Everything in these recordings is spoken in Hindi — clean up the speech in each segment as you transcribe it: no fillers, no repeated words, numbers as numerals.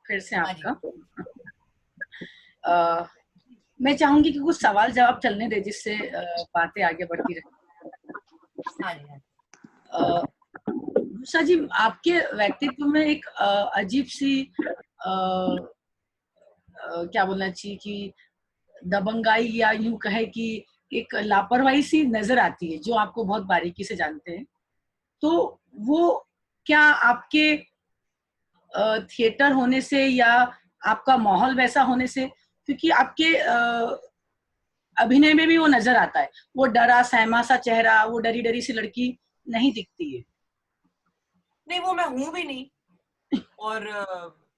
फिर से हाँ जी। आपका। अ, मैं चाहूंगी कि कुछ सवाल जवाब चलने दे, जिससे बातें आगे बढ़ती रहे। हाँ जी। हाँ जी। उषा जी, आपके व्यक्तित्व में एक अजीब सी क्या बोलना चाहिए कि दबंगाई, या यूं कहे कि एक लापरवाही सी नजर आती है, जो आपको बहुत बारीकी से जानते हैं। तो वो क्या आपके थिएटर होने से, या आपका माहौल वैसा होने से? क्योंकि आपके अभिनय में भी वो नजर आता है, वो डरा सहमा सा चेहरा, वो डरी डरी सी लड़की नहीं दिखती है। नहीं, वो मैं हूं भी नहीं। और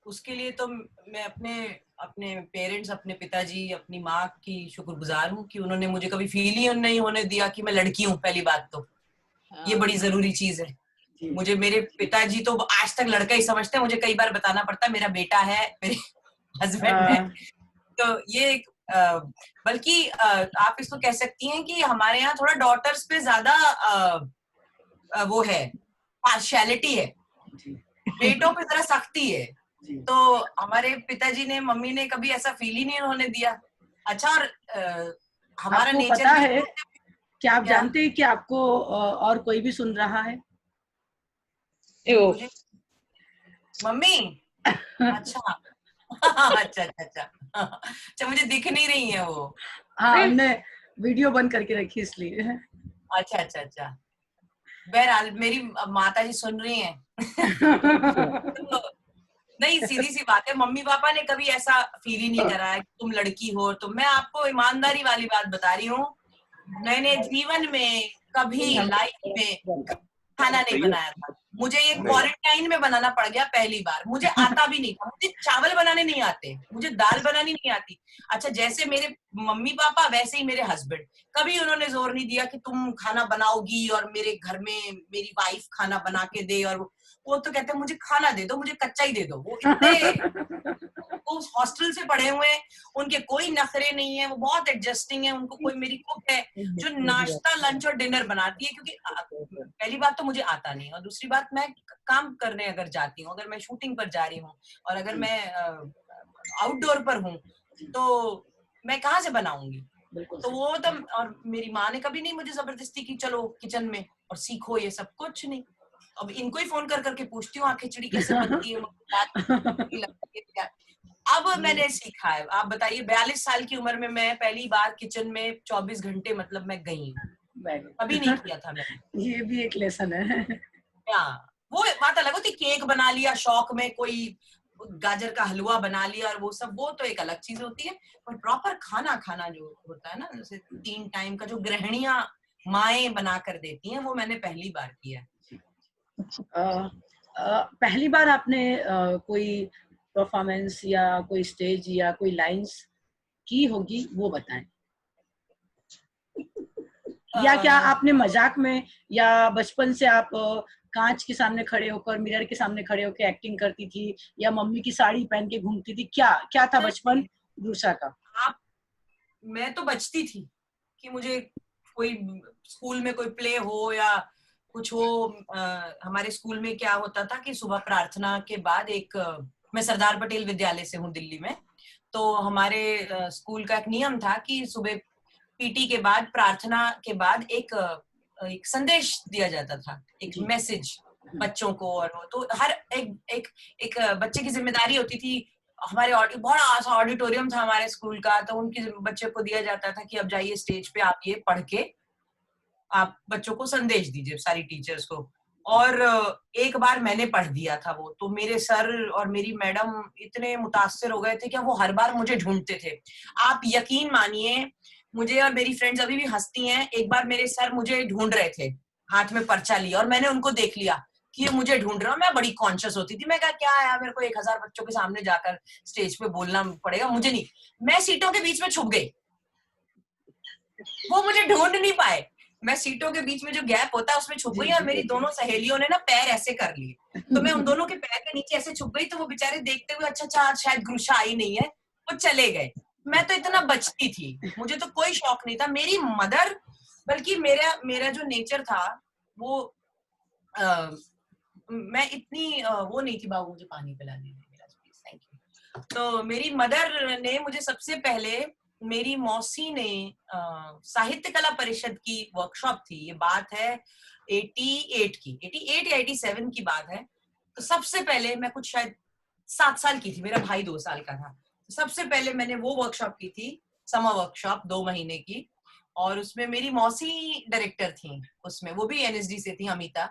उसके लिए तो मैं अपने अपने पेरेंट्स, अपने पिताजी, अपनी माँ की शुक्रगुजार हूँ कि उन्होंने मुझे कभी फील ही नहीं होने दिया कि मैं लड़की हूँ। पहली बात तो ये हाँ, बड़ी जरूरी चीज है। जी जी। मुझे मेरे पिताजी तो आज तक लड़का ही समझते हैं, मुझे कई बार बताना पड़ता है मेरा बेटा है, मेरे हस्बैंड है। अ, तो ये एक बल्कि आप इसको कह सकती हैं कि हमारे यहाँ थोड़ा डॉटर्स पे ज्यादा वो है, पार्शियलिटी है। जी बेटों पे जरा सख्ती है। जी। तो हमारे पिताजी ने, मम्मी ने कभी ऐसा फील ही नहीं होने दिया। अच्छा, और हमारा आपको नेचर पता भी है, क्या आप क्या जानते हैं कि आपको और कोई भी सुन रहा है? मुझे मम्मी, अच्छा अच्छा अच्छा अच्छा अच्छा, मुझे दिख नहीं रही है वो। हाँ, हमने वीडियो बंद करके रखी इसलिए। अच्छा अच्छा अच्छा। बहरहाल मेरी माता जी सुन रही हैं तो नहीं, सीधी सी बात है, मम्मी पापा ने कभी ऐसा फील ही नहीं करा है कि तुम लड़की हो। तो मैं आपको ईमानदारी वाली बात बता रही हूँ, मैंने जीवन में कभी लाइफ में खाना नहीं बनाया था। मुझे ये क्वारंटाइन में बनाना पड़ गया पहली बार। मुझे आता भी नहीं था, मुझे चावल बनाने नहीं आते, मुझे दाल बनानी नहीं आती। अच्छा, जैसे मेरे मम्मी पापा वैसे ही मेरे हस्बैंड, कभी उन्होंने जोर नहीं दिया कि तुम खाना बनाओगी और मेरे घर में मेरी वाइफ खाना बना के दे। और वो तो कहते हैं मुझे खाना दे दो, मुझे कच्चा ही दे दो। वो इतने, वो हॉस्टल से पढ़े हुए हैं, उनके कोई नखरे नहीं है, वो बहुत एडजस्टिंग है। उनको कोई, मेरी कुक है जो नाश्ता लंच और डिनर बनाती है, क्योंकि पहली बात तो मुझे आता नहीं, और दूसरी बात मैं काम करने अगर जाती हूँ, अगर मैं शूटिंग पर जा रही हूँ और अगर जी, मैं आउटडोर पर हूँ, जी, तो मैं कहाँ से बनाऊंगी? बिल्कुल तो सही। वो तो, और मेरी माँ ने कभी नहीं मुझे जबरदस्ती की चलो किचन में और सीखो ये सब, कुछ नहीं। अब इनको ही फोन कर करके पूछती हूँ खिचड़ी कैसे बनती है, मुझे दाल कैसी लगती है क्या। अब जी, मैंने सीखा है। आप बताइए, 42 साल की उम्र में मैं पहली बार किचन में 24 घंटे मतलब मैं गई हूँ, वेरी कभी नहीं गुड। किया था मैंने। ये भी एक लेसन है। हाँ, वो बात अलग होती, केक बना लिया शौक में, कोई गाजर का हलवा बना लिया और वो सब, वो तो एक अलग चीज होती है। पर प्रॉपर खाना खाना जो होता है ना, जैसे 3 टाइम का जो गृहिणियां माएं बना कर देती हैं, वो मैंने पहली बार किया है। अ, पहली बार आपने कोई परफॉर्मेंस या कोई स्टेज या कोई लाइंस की होगी, वो बताएं। या क्या अ, आपने मजाक में, या बचपन से आप कांच के सामने खड़े होकर, मिरर के सामने खड़े होकर एक्टिंग करती थी, या मम्मी की साड़ी पहन के घूमती थी? क्या क्या था बचपन नहीं, दूसरा का? आप, मैं तो बचती थी कि मुझे कोई स्कूल में कोई प्ले हो या कुछ हो। हमारे स्कूल में क्या होता था कि सुबह प्रार्थना के बाद एक, मैं सरदार पटेल विद्यालय से हूँ दिल्ली में, तो हमारे स्कूल का एक नियम था कि सुबह पीटी के बाद, प्रार्थना के बाद एक संदेश दिया जाता था, एक जी। मैसेज बच्चों को। और वो तो हर एक एक एक बच्चे की जिम्मेदारी होती थी। हमारे बड़ा सा ऑडिटोरियम था हमारे स्कूल का, तो उनकी बच्चे को दिया जाता था कि अब जाइए स्टेज पे, आप ये पढ़ के आप बच्चों को संदेश दीजिए, सारी टीचर्स को। और एक बार मैंने पढ़ दिया था वो, तो मेरे सर और मेरी मैडम इतने मुतासिर हो गए थे कि वो हर बार मुझे ढूंढते थे। आप यकीन मानिए, मुझे और मेरी फ्रेंड्स अभी भी हंसती हैं, एक बार मेरे सर मुझे ढूंढ रहे थे, हाथ में पर्चा लिया, और मैंने उनको देख लिया कि ये मुझे ढूंढ रहा है। मैं बड़ी कॉन्शियस होती थी, मैं कहा क्या है, मेरे को 1000 बच्चों के सामने जाकर स्टेज पे बोलना पड़ेगा, मुझे नहीं। मैं सीटों के बीच में छुप गई, वो मुझे ढूंढ नहीं पाए। मैं सीटों के बीच में जो गैप होता है उसमें छुप जी गई, और जी। मेरी दोनों सहेलियों ने ना पैर ऐसे कर लिए, तो मैं उन दोनों के पैर के नीचे ऐसे छुप गई। तो वो बेचारे देखते हुए, अच्छा अच्छा आज शायद गुरुशा आई नहीं है, वो चले गए। मैं तो इतना बचती थी, मुझे तो कोई शौक नहीं था। मेरी मदर, बल्कि मेरा मेरा जो नेचर था वो, मैं इतनी वो नहीं थी, बाबू मुझे पानी पिला दीजिए, मेरा प्लीज, थैंक यू। तो मेरी मदर ने मुझे सबसे पहले, मेरी मौसी ने साहित्य कला परिषद की वर्कशॉप थी, ये बात है 88 या 87 की बात है। तो सबसे पहले मैं कुछ शायद 7 साल की थी, मेरा भाई 2 साल का था। तो सबसे पहले मैंने वो वर्कशॉप की थी, समर वर्कशॉप 2 महीने की, और उसमें मेरी मौसी डायरेक्टर थी, उसमें वो भी एनएसडी से थी, अमिता।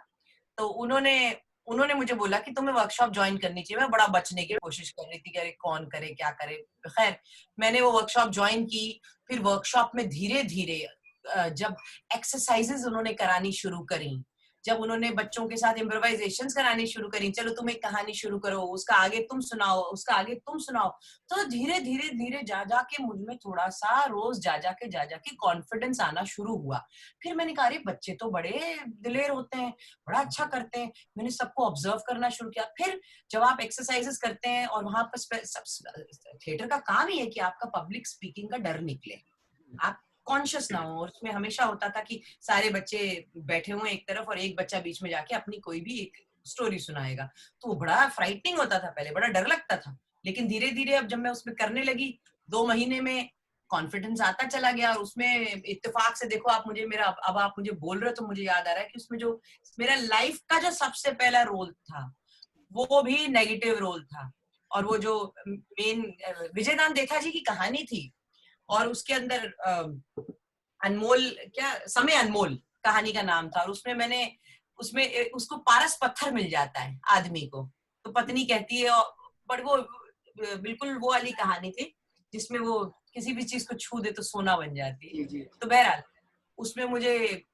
तो उन्होंने मुझे बोला कि तुम्हें वर्कशॉप ज्वाइन करनी चाहिए। मैं बड़ा बचने की कोशिश कर रही थी कि अरे कौन करे क्या करे। खैर मैंने वो वर्कशॉप ज्वाइन की। फिर वर्कशॉप में धीरे धीरे जब एक्सरसाइजेज उन्होंने करानी शुरू करी, जब उन्होंने बच्चों के साथ इम्प्रोवाइजेशंस करानी शुरू करी, चलो तुम एक कहानी शुरू करो, उसका आगे तुम सुनाओ, उसका आगे तुम सुनाओ, तो धीरे धीरे धीरे जा जाके मुझ में थोड़ा सा रोज जा जाके कॉन्फिडेंस आना शुरू हुआ। फिर मैंने कहा अरे बच्चे तो बड़े दिलेर होते हैं, बड़ा अच्छा करते हैं। मैंने सबको ऑब्जर्व करना शुरू किया। फिर जब आप एक्सरसाइजेस करते हैं और वहां पर थिएटर का काम ही है कि आपका पब्लिक स्पीकिंग का डर निकले, आप कॉन्शियस ना हो। और उसमें हमेशा होता था कि सारे बच्चे बैठे हुए एक तरफ और एक बच्चा बीच में जाके अपनी कोई भी एक स्टोरी सुनाएगा, तो वो बड़ा फ्राइटनिंग होता था, पहले बड़ा डर लगता था। लेकिन धीरे धीरे अब जब मैं उसमें करने लगी, 2 महीने में कॉन्फिडेंस आता चला गया। और उसमें इत्तेफाक से देखो आप मुझे, मेरा अब आप मुझे बोल रहे हो तो मुझे याद आ रहा है कि उसमें जो मेरा लाइफ का जो सबसे पहला रोल था वो भी नेगेटिव रोल था। और वो जो मेन विजयदान देथा जी की कहानी थी, और उसके अंदर अनमोल, क्या समय अनमोल कहानी का नाम था। और उसमें उसको पारस पत्थर मिल जाता है आदमी को, तो पत्नी कहती है, बट वो बिल्कुल वो वाली कहानी थी जिसमें वो किसी भी चीज को छू दे तो सोना बन जाती है। तो बहरहाल उसमें मुझे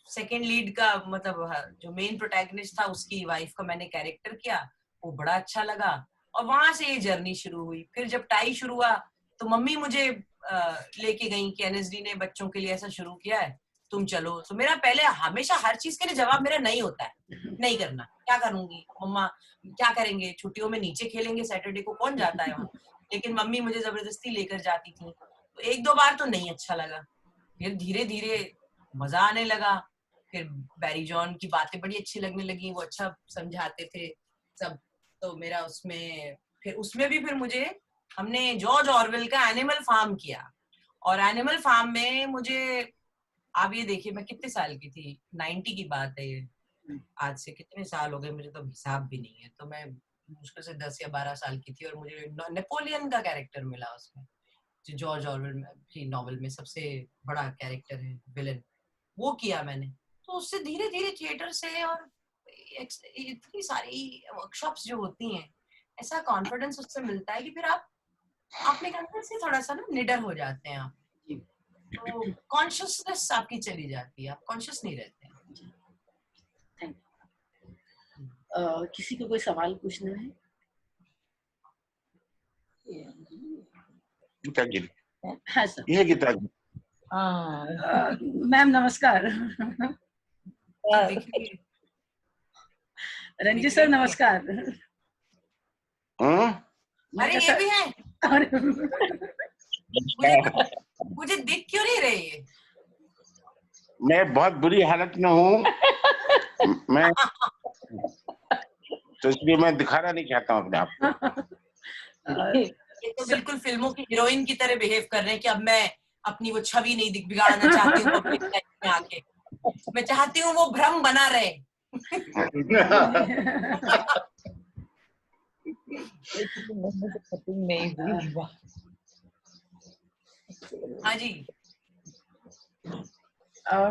सेकेंड लीड का, मतलब जो मेन प्रोटैगनिस्ट था उसकी वाइफ का मैंने कैरेक्टर किया, वो बड़ा अच्छा लगा। और वहां से ये जर्नी शुरू हुई। फिर जब टाई शुरू हुआ तो मम्मी मुझे लेके गई कि एनएसडी ने बच्चों के लिए ऐसा शुरू किया है, तुम चलो। तो मेरा पहले हमेशा हर चीज के लिए जवाब मेरा नहीं होता है, नहीं करना, क्या करूंगी मम्मा, क्या करेंगे, छुट्टियों में नीचे खेलेंगे, सैटरडे को कौन जाता है वहां। लेकिन मम्मी मुझे जबरदस्ती लेकर जाती थी। तो 1-2 बार तो नहीं अच्छा लगा, फिर धीरे धीरे मजा आने लगा। फिर बैरी जॉन की बातें बड़ी अच्छी लगने लगी, वो अच्छा समझाते थे सब। तो मेरा उसमें भी फिर मुझे, हमने जॉर्ज ऑरवेल का एनिमल फार्म किया। और एनिमल फार्म में मुझे, आप ये देखिए मैं कितने साल की थी, 90 की बात है ये, आज से कितने साल हो गए मुझे तो हिसाब भी नहीं है। तो मैं मुश्किल से 10 या 12 साल की थी और मुझे नेपोलियन का कैरेक्टर मिला उसमें, जो जॉर्ज ऑरवेल की नॉवेल में सबसे बड़ा कैरेक्टर है, विलन, वो किया मैंने। तो उससे धीरे धीरे थिएटर से और इतनी सारी वर्कशॉप्स जो होती हैं, ऐसा कॉन्फिडेंस उससे मिलता है कि फिर आप अपने अंदर से थोड़ा सा ना निडर हो जाते हैं आप। तो कॉन्शियसनेस आपकी चली जाती है, आप कॉन्शियस नहीं रहते हैं। Thank you. किसी को कोई सवाल पूछना है? गीता जी, हाँ सर। ये गीता जी, मैम नमस्कार। रंजीत सर नमस्कार। अरे ये भी है, मुझे दिख क्यों नहीं रही है? मैं बहुत बुरी हालत में हूँ मैं, तो इसलिए मैं दिखाना नहीं चाहता हूँ अपने आप को। ये तो बिल्कुल फिल्मों की हीरोइन की तरह बिहेव कर रहे हैं कि अब मैं अपनी वो छवि नहीं बिगाड़ना चाहती हूँ पब्लिक लाइफ में आके, मैं चाहती हूँ वो भ्रम बना रहे। नहीं हुई। हाँ जी।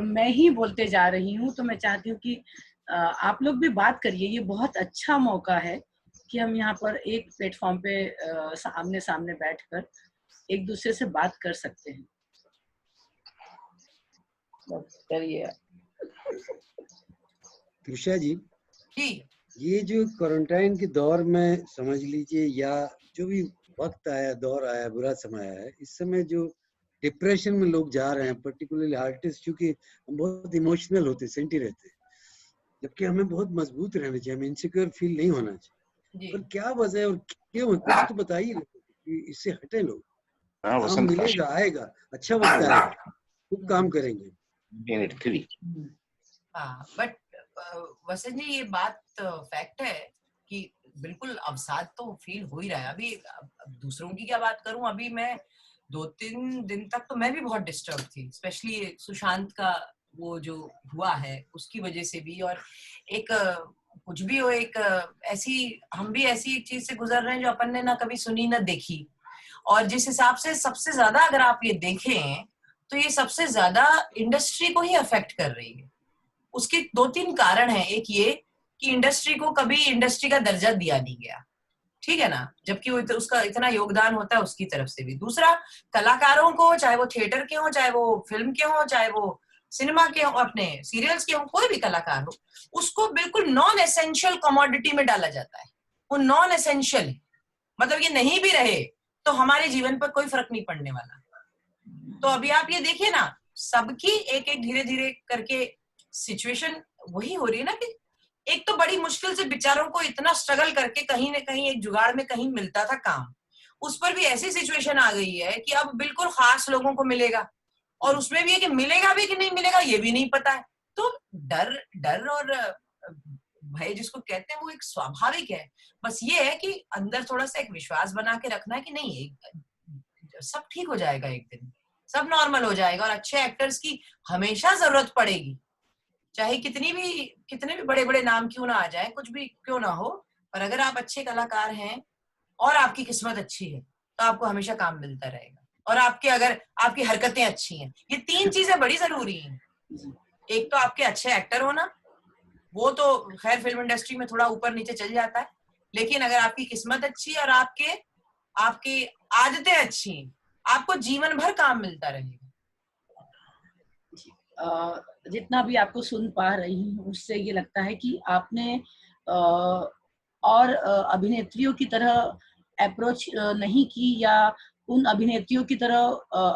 मैं ही बोलते जा रही हूँ, तो मैं चाहती हूँ कि आप लोग भी बात करिए। ये बहुत अच्छा मौका है कि हम यहाँ पर एक प्लेटफॉर्म पे आमने सामने बैठकर एक दूसरे से बात कर सकते हैं। करिए त्रिशा जी, जी ये जो क्वारंटाइन के दौर में समझ लीजिए, या जो भी वक्त आया, दौर आया, बुरा समय आया है, इस समय जो डिप्रेशन में लोग जा रहे हैं, पर्टिकुलरली आर्टिस्ट, क्योंकि हम बहुत इमोशनल होते, सेंटी रहते हैं, जबकि हमें बहुत मजबूत रहना चाहिए, हमें इनसिक्योर फील नहीं होना चाहिए। पर क्या वजह है और क्यों, कुछ तो बताइए कि इससे हटे लोग। काम मिलेगा, आएगा, अच्छा वक्त आएगा, खूब काम करेंगे। हाँ, बट वसंत जी ये बात फैक्ट है कि बिल्कुल अवसाद तो फील हो ही रहा है अभी। अब दूसरों की क्या बात करूं, अभी मैं 2-3 दिन तक तो मैं भी बहुत डिस्टर्ब थी, स्पेशली सुशांत का वो जो हुआ है उसकी वजह से भी। और एक कुछ भी हो, एक ऐसी हम भी ऐसी एक चीज से गुजर रहे हैं जो अपन ने ना कभी सुनी ना देखी। और जिस हिसाब से सबसे ज्यादा अगर आप ये देखें तो ये सबसे ज्यादा इंडस्ट्री को ही अफेक्ट कर रही है। उसके 2-3 कारण हैं। एक ये कि इंडस्ट्री को कभी इंडस्ट्री का दर्जा दिया नहीं गया, ठीक है ना, जबकि वो उसका इतना योगदान होता है उसकी तरफ से भी। दूसरा, कलाकारों को, चाहे वो थिएटर के हो, चाहे वो फिल्म के हो, चाहे वो सिनेमा के हो, अपने सीरियल्स के हो, कोई भी कलाकार हो, उसको बिल्कुल नॉन एसेंशियल कमोडिटी में डाला जाता है। वो नॉन एसेंशियल, मतलब ये नहीं भी रहे तो हमारे जीवन पर कोई फर्क नहीं पड़ने वाला। तो अभी आप ये देखिए ना, सबकी एक एक धीरे धीरे करके सिचुएशन वही हो रही है ना कि एक तो बड़ी मुश्किल से बेचारों को इतना स्ट्रगल करके कहीं ना कहीं एक जुगाड़ में कहीं मिलता था काम, उस पर भी ऐसी सिचुएशन आ गई है कि अब बिल्कुल खास लोगों को मिलेगा, और उसमें भी है कि मिलेगा भी कि नहीं मिलेगा ये भी नहीं पता है। तो डर डर और भय जिसको कहते हैं वो एक स्वाभाविक है। बस ये है कि अंदर थोड़ा सा एक विश्वास बना के रखना है कि नहीं, सब ठीक हो जाएगा, एक दिन सब नॉर्मल हो जाएगा। और अच्छे एक्टर्स की हमेशा जरूरत पड़ेगी, चाहे कितने भी बड़े बड़े नाम क्यों ना आ जाए, कुछ भी क्यों ना हो, पर अगर आप अच्छे कलाकार हैं और आपकी किस्मत अच्छी है तो आपको हमेशा काम मिलता रहेगा। और अगर आपकी हरकतें अच्छी हैं, ये 3 चीजें बड़ी जरूरी हैं। एक तो आपके अच्छे एक्टर होना, वो तो खैर फिल्म इंडस्ट्री में थोड़ा ऊपर नीचे चल जाता है, लेकिन अगर आपकी किस्मत अच्छी है और आपकी आदतें अच्छी हैं, आपको जीवन भर काम मिलता रहेगा। जितना भी आपको सुन पा रही हूँ उससे ये लगता है कि आपने और अभिनेत्रियों की तरह अप्रोच नहीं की, या उन अभिनेत्रियों की तरह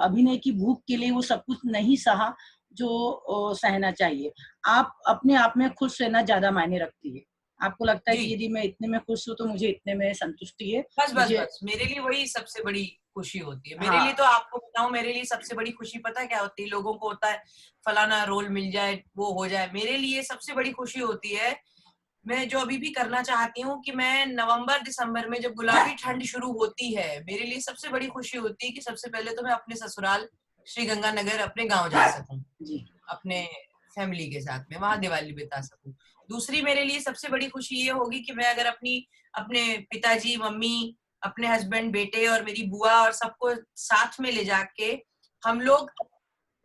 अभिनय की भूख के लिए वो सब कुछ नहीं सहा जो सहना चाहिए। आप अपने आप में खुश रहना ज्यादा मायने रखती है। आपको लगता है कि यदि मैं इतने में खुश हूँ तो मुझे इतने में संतुष्टि है। बस मेरे लिए वही सबसे बड़ी खुशी होती है। मेरे लिए तो आपको बताऊं, मेरे लिए सबसे बड़ी खुशी पता है क्या होती है? लोगों को होता है फलाना रोल मिल जाए, वो हो जाए। मेरे लिए सबसे बड़ी खुशी होती है, मैं जो अभी भी करना चाहती हूँ कि मैं नवंबर दिसंबर में जब गुलाबी ठंड शुरू होती है, मेरे लिए सबसे बड़ी खुशी होती है कि सबसे पहले तो मैं अपने ससुराल श्री गंगानगर अपने गांव जा सकूं, अपने फैमिली के साथ में वहां दिवाली बिता सकूं। दूसरी मेरे लिए सबसे बड़ी खुशी ये होगी कि मैं अगर अपने पिताजी, मम्मी, अपने हस्बैंड, बेटे और मेरी बुआ और सबको साथ में ले जाके हम लोग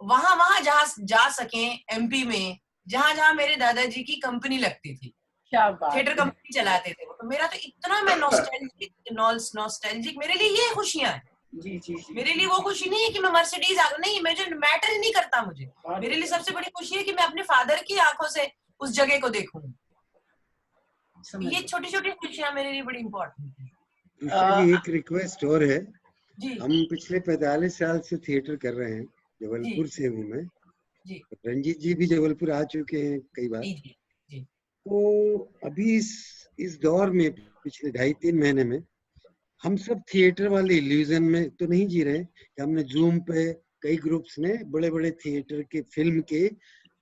वहां जहाँ जा सकें, एमपी में जहाँ मेरे दादाजी की कंपनी लगती थी, क्या बात, थिएटर कंपनी चलाते थे वो। तो मेरा तो इतना मैं नॉस्टैल्जिक मेरे लिए ये खुशियां हैं। जी। मेरे लिए वो खुशी नहीं है कि मैं मर्सिडीज नहीं, मुझे मैटर ही नहीं करता। मुझे मेरे लिए सबसे बड़ी खुशी है कि मैं अपने फादर की आंखों से उस जगह को देखूं। ये छोटी छोटी खुशियां मेरे लिए बड़ी इम्पोर्टेंट है। एक रिक्वेस्ट और है जी। हम पिछले 45 साल से थिएटर कर रहे हैं, जबलपुर से हूँ मैं जी। रंजीत जी भी जबलपुर आ चुके हैं कई बार। जी। तो अभी इस दौर में पिछले 2.5-3 महीने में हम सब थिएटर वाले इल्यूजन में तो नहीं जी रहे कि हमने जूम पे कई ग्रुप्स ने बड़े बड़े थिएटर के फिल्म के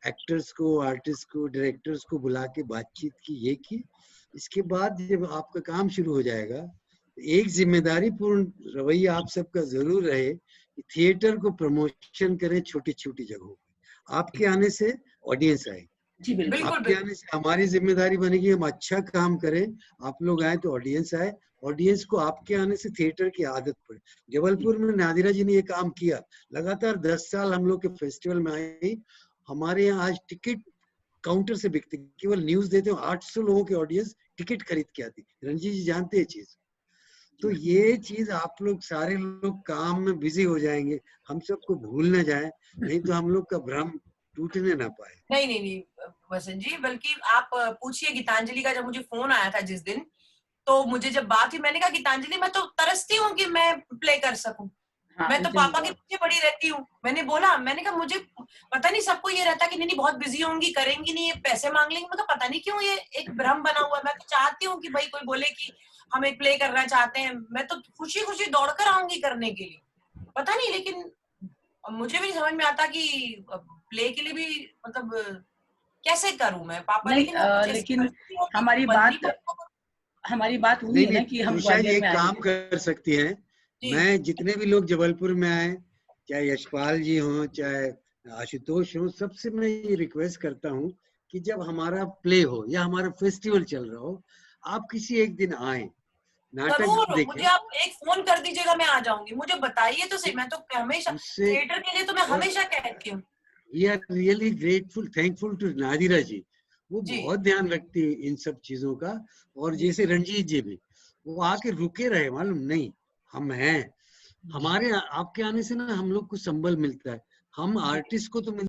एक्टर्स को, आर्टिस्ट को, डायरेक्टर्स को बुला के बातचीत की, ये की। इसके बाद जब आपका काम शुरू हो जाएगा, एक जिम्मेदारी पूर्ण रवैया आप सबका जरूर रहे कि थिएटर को प्रमोशन करें छोटी छोटी जगहों पे। आपके आने से ऑडियंस आएगी, जी बिल्कुल। आपके आने से हमारी जिम्मेदारी बनेगी हम अच्छा काम करें, आप लोग आए तो ऑडियंस आए, ऑडियंस को आपके आने से थिएटर की आदत पड़े। जबलपुर में नादिरा जी ने ये काम किया, लगातार 10 साल हम लोग के फेस्टिवल में आई। हमारे यहाँ आज टिकट काउंटर से बिकते, केवल न्यूज देते हो 800 लोगों की ऑडियंस टिकट खरीद के आती। रंजीत जी जानते हैं चीज। तो ये चीज आप लोग सारे लोग काम में बिजी हो जाएंगे, हम सबको भूल ना जाए, नहीं तो हम लोग का भ्रम टूटने ना पाए। नहीं वसंत जी, बल्कि आप पूछिए गीतांजलि का। जब मुझे फोन आया था जिस दिन, तो मुझे जब बात हुई, मैंने कहा गीतांजलि मैं तो तरसती हूँ कि मैं प्ले कर सकूं। मैं तो पापा के पीछे पड़ी रहती हूँ। मैंने कहा मुझे पता नहीं, सबको ये रहता कि नहीं बहुत बिजी होंगी, करेंगी नहीं, ये पैसे मांग लेंगी। मैं पता नहीं क्यों ये एक भ्रम बना हुआ है। मैं तो चाहती हूँ कि भाई कोई बोले कि हम एक प्ले करना चाहते हैं, मैं तो खुशी खुशी दौड़ कर आऊंगी करने के लिए। पता नहीं, लेकिन मुझे भी समझ में आता कि प्ले के लिए भी मतलब कैसे करूं मैं पापा। नहीं, लेकिन वो कुछ लेकिन ऐसी हमारी बात हमारी बात हुई नहीं है ना नहीं कि हम त्रिशा जी ग्वालियर एक में काम आएंगे। कर सकती हैं, जी मैं जितने भी लोग जबलपुर में आए, चाहे यशपाल जी हों चाहे आशुतोष हो, सबसे मैं ये रिक्वेस्ट करता हूँ कि जब हमारा प्ले हो या हमारा फेस्टिवल चल रहा हो, आप किसी एक दिन आए, नाटक जरूर, देखें। मुझे आप एक फोन कर दीजिएगा, मैं आ जाऊंगी। मुझे बताइए तो सही, मैं तो हमेशा उससे थिएटर के लिए तो मैं और हमेशा कहती हूँ। We are really grateful, thankful to Nadira ji, वो जी बहुत ध्यान रखती है इन सब चीजों का। और जी जैसे रंजीत जी भी, वो आके रुके रहे, मालूम नहीं हम हैं, हमारे आपके आने से ना हम लोग को संबल मिलता है, हम जी। आर्टिस्ट को तो मिल।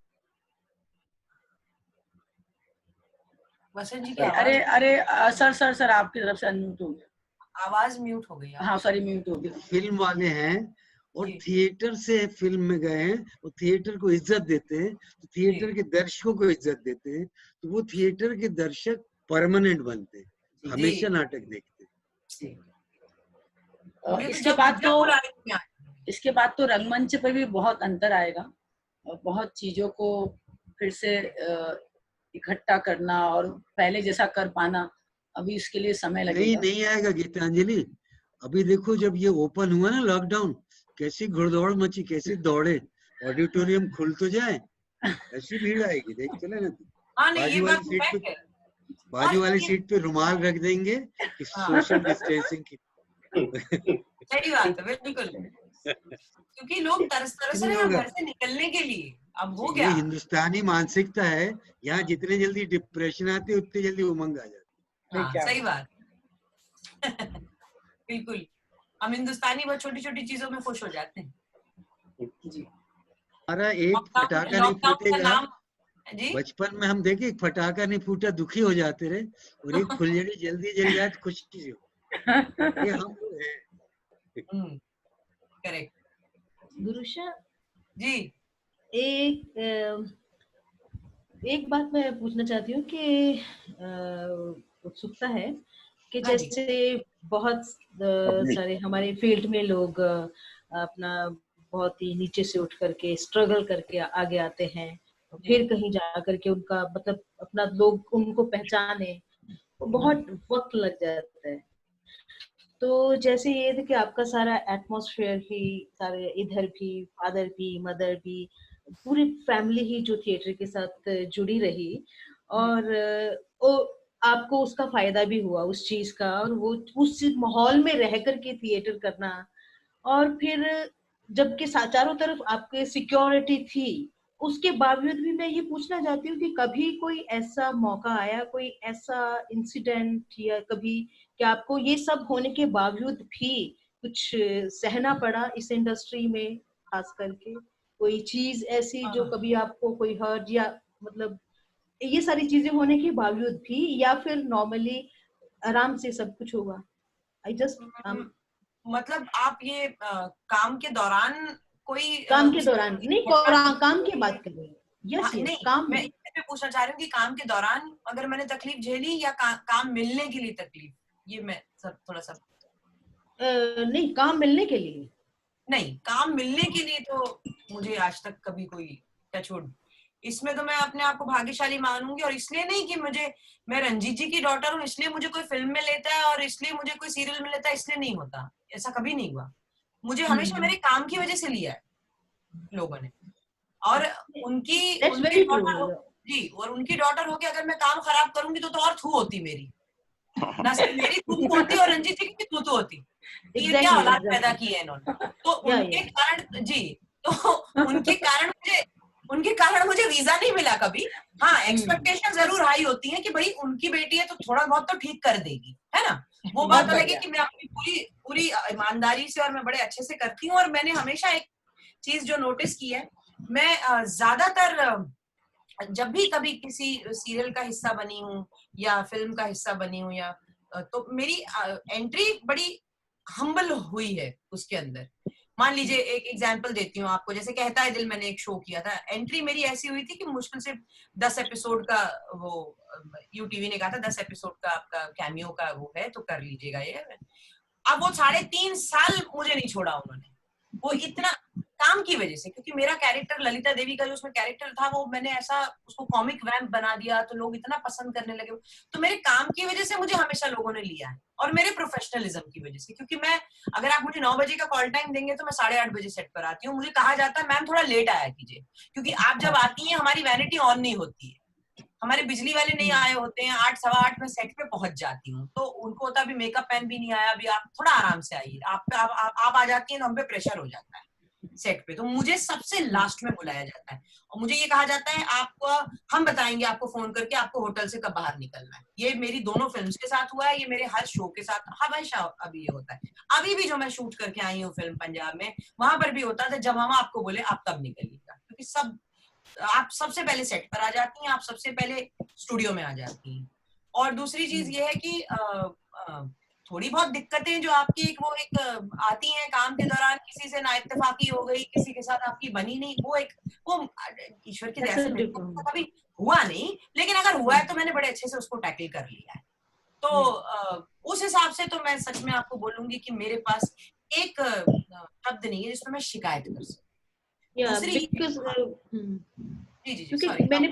वसंत जी की अरे आवाज अरे सर सर सर आपकी तरफ से अनम्यूट हो गया। आवाज म्यूट हो गई हाँ आपकी। सॉरी, म्यूट हो गया। फिल्म वाले हैं और जी थिएटर से फिल्म में गए हैं, वो थिएटर को इज्जत देते हैं, तो जी थिएटर के दर्शकों को इज्जत देते हैं, तो वो थिएटर के दर्शक परमानेंट बनते हैं, जी हमेशा नाटक देखते हैं। जी। मुझे तो इसके जब बाद जब तो बुलाएंगे मैं आऊंगी। इसके बाद तो रंगमंच पे भी बहुत अंतर आएगा, और बहुत चीजों को फिर से इकट्ठा करना और पहले जैसा कर पाना, अभी इसके लिए समय नहीं लगेगा। नहीं आएगा गीतांजलि, अभी देखो जब ये ओपन हुआ ना लॉकडाउन, कैसी घुड़दौड़ मची, कैसे दौड़े, ऑडिटोरियम खुल तो जाए, ऐसी भीड़ आएगी, देख चले ना। हाँ नहीं, ये बाजू वाली बात तो सीट पे, फैक्ट है। और बाजू वाली ये सीट पे रुमाल रख देंगे कि हाँ सोशल डिस्टेंसिंग की। सही बात है बिल्कुल, क्योंकि लोग तरस तरस कितने रहे हैं लोग, घर से निकलने के लिए। अब हो ये गया। हिंदुस्तानी मानसिकता है, यहाँ जितने जल्दी डिप्रेशन आते है उतनी जल्दी उमंग आ जाती हाँ सही बात बिल्कुल, हम हिंदुस्तानी बहुत छोटी छोटी चीजों में खुश हो जाते हैं। जी है। हमारा एक लॉकडाउन फटाका नहीं लॉकडाउन का फूटेगा, नाम। जी बचपन में हम देखे एक फटाका नहीं फूटा दुखी हो जाते रहे, और एक फुलझड़ी जल्दी जल जाए तो खुशी से हो। ये हम लोग हैं। करेक्ट। गुरुशा, जी एक एक बात मैं पूछना चाहती हूँ कि उत्सुकता है कि हाँ जी जैसे बहुत अपनी सारे हमारे फील्ड में लोग अपना बहुत ही नीचे से उठ करके स्ट्रगल करके आगे आते हैं, और जी फिर कहीं जा करके उनका मतलब अपना लोग उनको पहचाने, तो बहुत वक्त लग जाता है। तो जैसे ये था कि आपका सारा एटमॉस्फेयर ही, सारे इधर भी फादर भी मदर भी, पूरी फैमिली ही जो थिएटर के साथ जुड़ी रही, और वो आपको उसका फायदा भी हुआ उस चीज का, और वो उस माहौल में रह करके थिएटर करना, और फिर जबकि चारों तरफ आपके सिक्योरिटी थी, उसके बावजूद भी मैं ये पूछना चाहती हूँ कि कभी कोई ऐसा मौका आया, कोई ऐसा इंसिडेंट, या कभी कि आपको ये सब होने के बावजूद भी कुछ सहना पड़ा इस इंडस्ट्री में, खास करके कोई चीज ऐसी जो कभी आपको कोई हर्ट, या मतलब ये सारी चीजें होने के बावजूद भी, या फिर नॉर्मली आराम से सब कुछ होगा? आई जस्ट मतलब आप ये काम के दौरान कोई काम के दौरान नहीं, काम की बात कर रही हूँ। हाँ, यस यस, नहीं काम मैं में। इस पे पूछना चाह रही हूँ कि काम के दौरान अगर मैंने तकलीफ झेली या काम मिलने के लिए तकलीफ, ये मैं सब थोड़ा सा। नहीं, काम मिलने के लिए। नहीं, काम मिलने के लिए तो मुझे आज तक कभी कोई टचवुड, इसमें तो मैं अपने आप को भाग्यशाली मानूंगी। और इसलिए नहीं कि मैं रंजीत जी की डॉटर हूँ इसलिए मुझे कोई फिल्म में लेता है और इसलिए मुझे कोई सीरियल में लेता है, इसलिए नहीं होता, ऐसा कभी नहीं हुआ। मुझे हमेशा मेरे काम की वजह से लिया है लोगों ने। और उनकी दैट्स उनकी वेरी डॉटर ट्रू। जी, और उनकी डॉटर होके अगर मैं काम खराब करूंगी तो और थू होती मेरी, ना सिर्फ मेरी थू होती और रंजीत जी की भी थू होती कि ये क्या एग्जैक्टली औलाद पैदा एग्जैक्टली। की है इन्होंने। तो या उनके कारण जी, तो उनके कारण मुझे वीजा नहीं मिला कभी। हाँ, एक्सपेक्टेशन जरूर हाई होती है कि भाई उनकी बेटी है तो थोड़ा बहुत तो ठीक कर देगी, है ना। वो बहुत बात अलग है बढ़िया। कि मैं अपनी पूरी पूरी ईमानदारी से और मैं बड़े अच्छे से करती हूँ। और मैंने हमेशा एक चीज जो नोटिस की है, मैं ज्यादातर जब भी कभी किसी सीरियल का हिस्सा बनी हूँ या फिल्म का हिस्सा बनी हूँ, या तो मेरी एंट्री बड़ी हम्बल हुई है उसके अंदर। मान लीजिए एक एग्जांपल देती हूँ आपको, जैसे कहता है दिल, मैंने एक शो किया था, एंट्री मेरी ऐसी हुई थी कि मुश्किल से 10 एपिसोड का, वो यूटीवी ने कहा था 10 एपिसोड का आपका कैमियो का वो है तो कर लीजिएगा ये। अब वो 3.5 साल मुझे नहीं छोड़ा उन्होंने, वो इतना काम की वजह से, क्योंकि मेरा कैरेक्टर ललिता देवी का जो उसमें कैरेक्टर था वो मैंने ऐसा उसको कॉमिक वैम्प बना दिया तो लोग इतना पसंद करने लगे। तो मेरे काम की वजह से मुझे हमेशा लोगों ने लिया है, और मेरे प्रोफेशनलिज्म की वजह से, क्योंकि मैं अगर आप मुझे 9 बजे का कॉल टाइम देंगे तो मैं 8:30 बजे सेट पर आती हूँ। मुझे कहा जाता है मैम थोड़ा लेट आया कीजिए, क्योंकि आप जब आती हैं हमारी वैनिटी ऑन नहीं होती है, हमारे बिजली वाले नहीं आए होते हैं, 8 सवा 8 में सेट पे पहुंच जाती हूँ, तो उनको होता अभी मेकअप पेन भी नहीं आया, अभी आप थोड़ा आराम से आइए। आप आ जाती हैं तो हम पे प्रेशर हो जाता है सेट पे, तो मुझे सबसे लास्ट में बुलाया जाता है और मुझे ये कहा जाता है आपको हम बताएंगे आपको फोन करके आपको होटल से कब बाहर निकलना है। ये मेरी दोनों फिल्म्स के साथ हुआ है, ये मेरे हर शो के साथ हमेशा अभी ये होता है। अभी भी जो मैं शूट करके आई हूँ फिल्म पंजाब में, वहां पर भी होता था जब हम आपको बोले आप तब निकलिएगा, क्योंकि सब आप सबसे पहले सेट पर आ जाती हैं, आप सबसे पहले स्टूडियो में आ जाती हैं। और दूसरी चीज ये है कि थोड़ी बहुत दिक्कतें जो आपकी एक आती हैं काम के दौरान, किसी से ना इत्तेफाकी हो गई, किसी के साथ आपकी बनी नहीं, वो ईश्वर की दया से मेरे को कभी हुआ नहीं, लेकिन अगर हुआ है तो मैंने बड़े अच्छे से उसको टैकल कर लिया है। तो उस हिसाब से तो मैं सच में आपको बोलूंगी कि मेरे पास एक शब्द नहीं है जिसमें मैं शिकायत कर सकूं। क्योंकि मैंने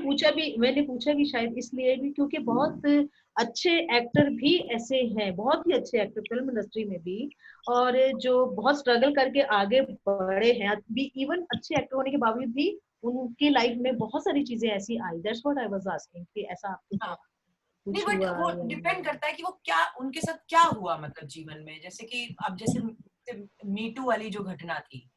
पूछा भी शायद इसलिए भी क्योंकि बहुत अच्छे एक्टर भी ऐसे हैं, बहुत ही अच्छे एक्टर फिल्म इंडस्ट्री में भी, और जो बहुत स्ट्रगल करके आगे बढ़े हैं अभी, इवन अच्छे एक्टर होने के बावजूद भी उनकी लाइफ में बहुत सारी चीजें ऐसी आई। That's what I was asking कि ऐसा आपको नहीं, बट वो डिपेंड करता है कि वो क्या उनके साथ क्या हुआ, मतलब जीवन में। जैसे कि अब जैसे मीटू वाली जो घटना थी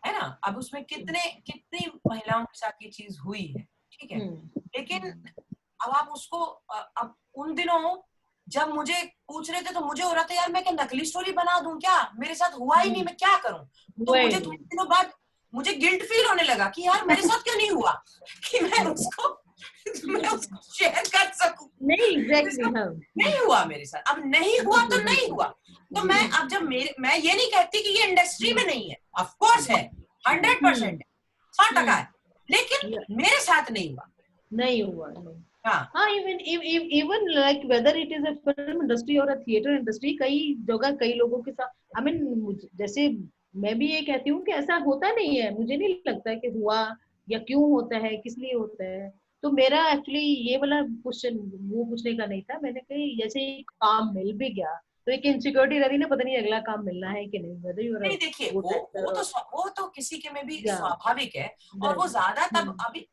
है ना, अब उसमें कितनी महिलाओं के साथ ये चीज हुई है, ठीक है, लेकिन अब आप उसको अब उन दिनों जब मुझे पूछ रहे थे तो मुझे हो रहा था यार मैं क्या नकली स्टोरी बना दूं, क्या मेरे साथ हुआ ही नहीं, मैं क्या करूं। तो मुझे थोड़े दिनों बाद मुझे गिल्ट फील होने लगा कि यार मेरे साथ क्यों नहीं हुआ कि मैं उसको शेयर कर सकूं। नहीं एग्जैक्टली नहीं हुआ मेरे साथ, अब नहीं हुआ तो नहीं हुआ। तो मैं अब जब मैं ये नहीं कहती कि ये इंडस्ट्री में नहीं है, ऑफ कोर्स है, 100% 100% है, लेकिन मेरे साथ नहीं हुआ। हाँ, even like whether it is a film industry or a theater industry, कई जगह कई लोगों के साथ I mean, जैसे मैं भी ये कहती हूँ कि ऐसा होता नहीं है, मुझे नहीं लगता कि हुआ या क्यों होता है, किस लिए होता है। तो मेरा एक्चुअली ये वाला क्वेश्चन वो पूछने का नहीं था, मैंने कही जैसे काम मिल भी गया तो एक इनसिक्योरिटी रहती ना, पता नहीं अगला काम मिलना है कि नहीं। नहीं देखिए वो तो किसी के में भी स्वाभाविक है, और वो ज्यादा तब अभी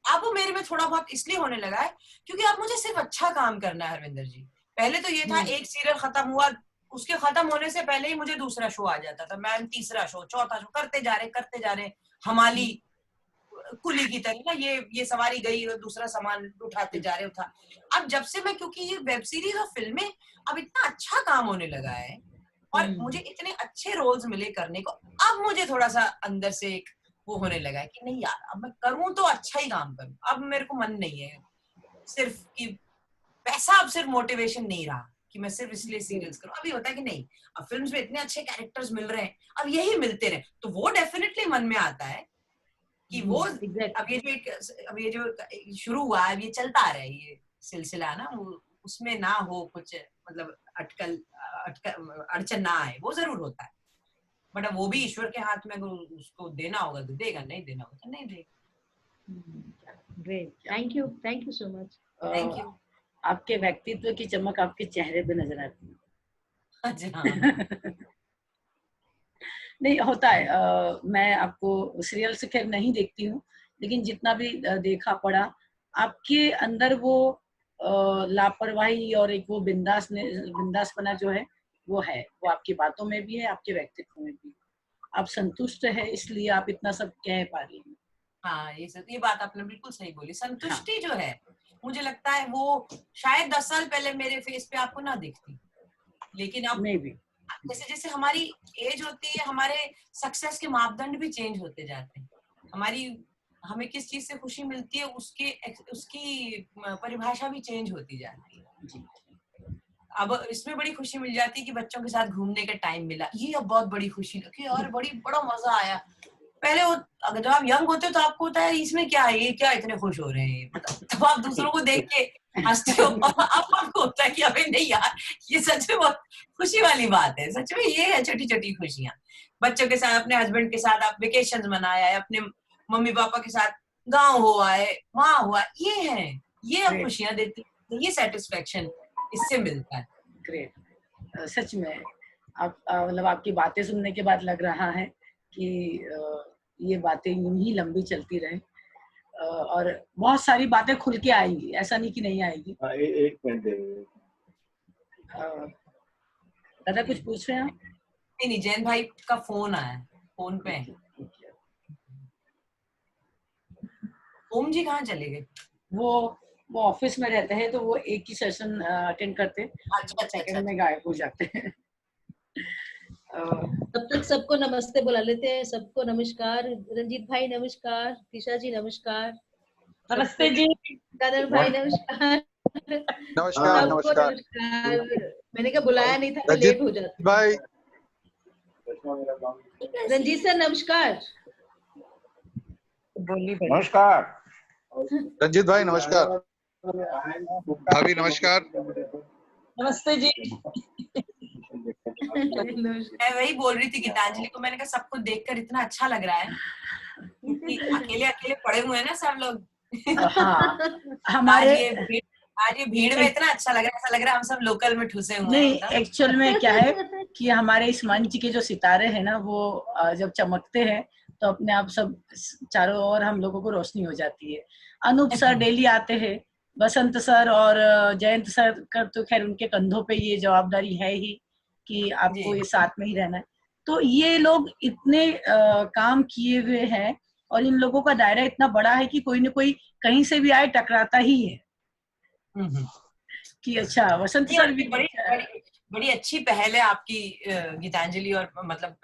अब मेरे में थोड़ा बहुत इसलिए होने लगा है क्योंकि अब मुझे सिर्फ अच्छा काम करना है हरविंदर जी। पहले तो ये था एक सीरियल खत्म हुआ, उसके खत्म होने से पहले ही मुझे दूसरा शो आ जाता था, मैम तीसरा शो चौथा शो करते जा रहे हमारी कुली की तरह ना, ये सवारी गई और दूसरा सामान उठाते जा रहे उठा। अब जब से मैं, क्योंकि ये वेब सीरीज और फिल्में अब इतना अच्छा काम होने लगा है और मुझे इतने अच्छे रोल्स मिले करने को, अब मुझे थोड़ा सा अंदर से एक वो होने लगा है कि नहीं यार अब मैं करूं तो अच्छा ही काम करूं। अब मेरे को मन नहीं है सिर्फ कि पैसा अब सिर्फ मोटिवेशन नहीं रहा कि मैं सिर्फ इसलिए सीरियल्स करूं। अभी होता है कि नहीं, अब फिल्म्स में इतने अच्छे कैरेक्टर्स मिल रहे हैं, अब यही मिलते रहे, तो वो डेफिनेटली मन में आता है कि वो अब ये जो शुरू हुआ है, अब ये चलता रहे ये सिलसिला ना, उसमें ना हो कुछ मतलब अड़चन ना आए, वो जरूर होता है। बट अब वो भी ईश्वर के हाथ में, उसको देना होगा तो देगा, नहीं देना होगा तो नहीं देगा। Great, thank you so much. Thank you. आपके व्यक्तित्व की चमक आपके चेहरे पे नजर आती है। अच्छा। नहीं होता है, मैं आपको सीरियल से खैर नहीं देखती हूँ, लेकिन जितना भी देखा पढ़ा, आपके अंदर वो लापरवाही और एक वो बिंदासपना जो है वो है, वो आपकी बातों में भी है, आपके व्यक्तित्व में भी। आप संतुष्ट है, इसलिए आप इतना सब कह पा रही हैं। हाँ, ये बात आपने बिल्कुल सही बोली। संतुष्टि जो है, मुझे लगता है वो शायद 10 साल पहले मेरे फेस पे आपको ना दिखती, लेकिन अब जैसे जैसे हमारी एज होती है, हमारे सक्सेस के मापदंड भी चेंज होते जाते हैं। हमें किस चीज से खुशी मिलती है उसकी परिभाषा भी चेंज होती जाती है। अब इसमें बड़ी खुशी मिल जाती है कि बच्चों के साथ घूमने का टाइम मिला, ये अब बहुत बड़ी खुशी लगी, और बड़ा मजा आया। पहले वो अगर जब आप यंग होते हो तो आपको होता है इसमें क्या है, ये क्या इतने खुश हो रहे हैं, मतलब तब आप दूसरों को देख के हंसते हो। अब आपको होता है कि अबे नहीं यार, ये सच में बहुत खुशी वाली बात है, सच में ये है छोटी छोटी खुशियां। बच्चों के साथ, अपने हस्बैंड के साथ आप वेकेशन मनाया है, अपने मम्मी पापा के साथ गाँव हुआ है, वहां हुआ, ये है, ये अब खुशियां देती है, ये सेटिस्फेक्शन इससे मिलता है। ग्रेट। सच में आप मतलब आपकी बातें सुनने के बाद लग रहा है कि ये बातें यूं ही लंबी चलती रहे और बहुत सारी बातें खुल के आएंगी, ऐसा नहीं कि नहीं आएगी। एक मिनट दादा कुछ पूछ रहे हैं आप? नहीं, जैन भाई का फोन आया, फोन पे है। ओम जी कहाँ चले गए? वो ऑफिस में रहते हैं तो वो एक ही सेशन अटेंड करते हैं, अच्छा, सेकंड में गायब हो जाते हैं। तब तक सबको नमस्ते बुला लेते हैं। सबको नमस्कार। रंजीत भाई नमस्कार, दिशा जी नमस्कार, नमस्ते जी। कादर भाई नमस्कार, नमस्कार। सबको नमस्कार नमस्कार। मैंने कहा बुलाया नहीं था, मैं रंजीत लेट हो जाती। भाई, रंजीत सर नमस्कार। बोली भाई। नमस्कार। रंजीत भाई नमस्कार। भाभी नमस्कार। नमस्ते जी। मैं वही बोल रही थी गीतांजलि को, मैंने कहा सबको देखकर इतना अच्छा लग रहा है कि अकेले अकेले पड़े हुए हैं ना सब लोग। हाँ आज हमारे ये भीड़ में इतना अच्छा लग रहा है, ऐसा लग रहा है हम सब लोकल में ठुसे हुए हैं नहीं, एकदम। एक्चुअल में क्या है कि हमारे इस मंच के जो सितारे हैं ना, वो जब चमकते हैं तो अपने आप सब चारों ओर हम लोगों को रोशनी हो जाती है। अनूप सर डेली आते हैं, बसंत सर और जयंत सर का तो खैर उनके कंधों पे ये जवाबदारी है ही कि आपको जी। ये साथ में ही रहना है। तो ये लोग इतने काम किए हुए हैं और इन लोगों का दायरा इतना बड़ा है कि कोई न कोई कहीं से भी आए टकराता ही है कि अच्छा वसंत नहीं, सर और भी बड़ी अच्छी पहल है आपकी गीतांजलि, और मतलब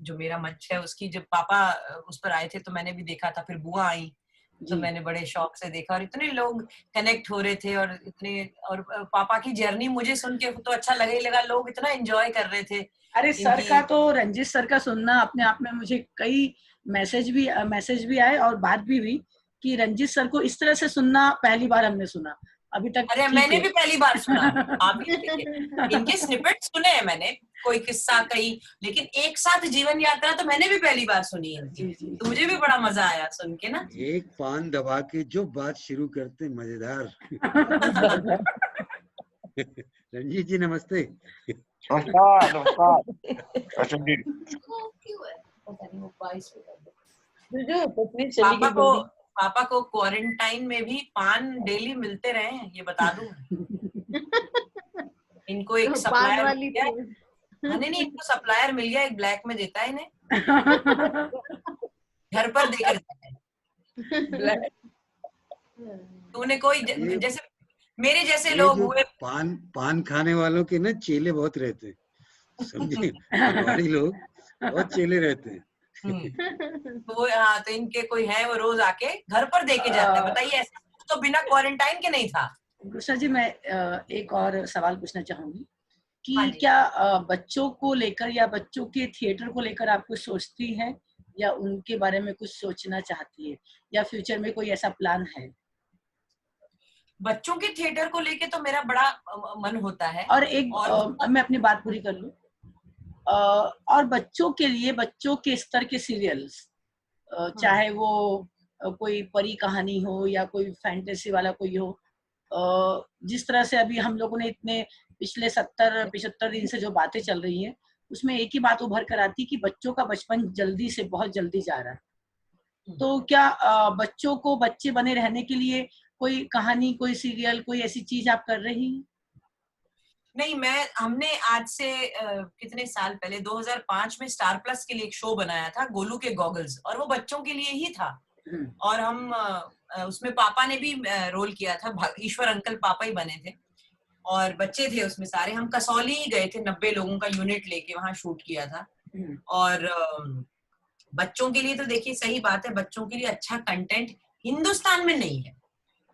जो मेरा मंच है उसकी जब पापा उस पर आए थे तो मैंने भी देखा था, फिर बुआ आई तो मैंने बड़े शौक से देखा, और इतने लोग कनेक्ट हो रहे थे, और इतने, और पापा की जर्नी मुझे सुन के तो अच्छा लगा ही लगा, लोग इतना एंजॉय कर रहे थे। अरे सर का तो, रंजीत सर का सुनना अपने आप में, मुझे कई मैसेज भी आए और बात भी हुई कि रंजीत सर को इस तरह से सुनना पहली बार हमने सुना अभी तक। अरे मैंने भी पहली बार सुना, आप भी इनके स्निपेट सुने हैं मैंने, कोई किस्सा कई, लेकिन एक साथ जीवन यात्रा तो मैंने भी पहली बार सुनी इनकी, तो मुझे भी बड़ा मजा आया सुन के ना। एक पान दबा के जो बात शुरू करते मजेदार। रंजीत जी नमस्ते। नमस्कार। नमस्कार। पत्नी चली गई। पापा को क्वारंटाइन में भी पान डेली मिलते रहे हैं, ये बता दूं। इनको एक सप्लायर मिल गया, नहीं, इनको सप्लायर मिल गया, एक ब्लैक में देता है इन्हें, घर पर देकर जाता है। तूने कोई जैसे मेरे जैसे लोग हुए, पान खाने वालों के ना चेले बहुत रहते हैं, समझे? हमारे लोग बहुत चेले रहते हैं। तो वो हाँ, तो इनके कोई है वो रोज आके घर पर देके जाता है। बताइए, ऐसा तो बिना क्वारंटाइन के नहीं था। गुस्सा जी, मैं एक और सवाल पूछना चाहूंगी कि हाँ क्या बच्चों को लेकर या बच्चों के थिएटर को लेकर आप कुछ सोचती हैं या उनके बारे में कुछ सोचना चाहती है, या फ्यूचर में कोई ऐसा प्लान है? बच्चों के थिएटर को लेके तो मेरा बड़ा मन होता है। और मैं अपनी बात पूरी कर लूं, और बच्चों के लिए, बच्चों के स्तर के सीरियल्स, चाहे वो कोई परी कहानी हो या कोई फैंटेसी वाला कोई हो, जिस तरह से अभी हम लोगों ने इतने पिछले 70-75 दिन से जो बातें चल रही हैं, उसमें एक ही बात उभर कर आती कि बच्चों का बचपन जल्दी से बहुत जल्दी जा रहा है। तो क्या बच्चों को बच्चे बने रहने के लिए कोई कहानी, कोई सीरियल, कोई ऐसी चीज आप कर रही हैं? नहीं, हमने आज से कितने साल पहले 2005 में स्टार प्लस के लिए एक शो बनाया था, गोलू के गॉगल्स, और वो बच्चों के लिए ही था। और हम उसमें पापा ने भी रोल किया था, ईश्वर अंकल पापा ही बने थे, और बच्चे थे उसमें सारे। हम कसौली ही गए थे, 90 लोगों का यूनिट लेके वहां शूट किया था। और बच्चों के लिए तो देखिए, सही बात है, बच्चों के लिए अच्छा कंटेंट हिंदुस्तान में नहीं है।